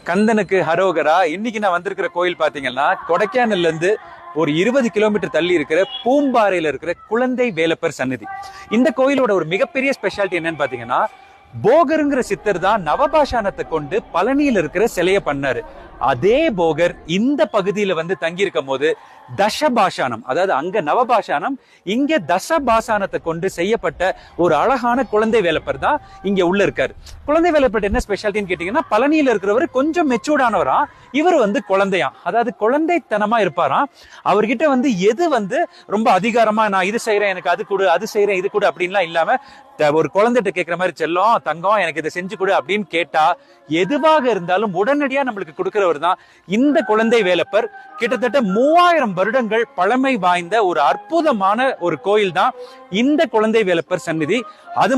கந்தனுக்கு ஹரோகரா. இன்னைக்கு நான் வந்திருக்கிற கோயில் பாத்தீங்கன்னா கொடைக்கானல்ல இருந்து ஒரு 20 கிலோமீட்டர் தள்ளி இருக்கிற பூம்பாறையில இருக்கிற குழந்தை வேலப்பர் சன்னதி. இந்த கோயிலோட ஒரு மிகப்பெரிய ஸ்பெஷாலிட்டி என்னன்னு பாத்தீங்கன்னா, போகருங்கிற சித்தர் தான் நவபாஷானத்தை கொண்டு பழனியில இருக்கிற சிலைய பண்ணாரு. அதே போகர் இந்த பகுதியில வந்து தங்கி இருக்கும் போது தசபாஷானம், அதாவது அங்க நவபாஷானம், இங்க தசபாஷானத்தை கொண்டு செய்யப்பட்ட ஒரு அழகான குழந்தை வேலப்பர் தான் இங்க உள்ள இருக்காரு. குழந்தை வேலப்பர் என்ன ஸ்பெஷாலிட்டின்னு கேட்டீங்கன்னா, பழனியில இருக்கிறவர் கொஞ்சம் மெச்சூர்டானவரா, இவர் வந்து குழந்தையா, அதாவது குழந்தைத்தனமா இருப்பாராம். அவர்கிட்ட வந்து எது வந்து ரொம்ப அதிகாரமா நான் இது செய்யறேன், எனக்கு அது கொடு, அது செய்யறேன், இது கொடு அப்படின்லாம் இல்லாம ஒரு குழந்தைகிட்ட கேட்கிற மாதிரி, செல்லம் தங்கம் எனக்கு இதை செஞ்சு கொடு அப்படின்னு கேட்டா எதுவாக இருந்தாலும் உடனடியா நம்மளுக்கு கொடுக்கிறவர் தான் இந்த குழந்தை வேலப்பர். கிட்டத்தட்ட 3000 வருடங்கள் பழமை வாய்ந்த ஒரு அற்புதமான ஒரு கோயில் தான் இந்த குழந்தை வேலப்பர் சந்நிதி. அது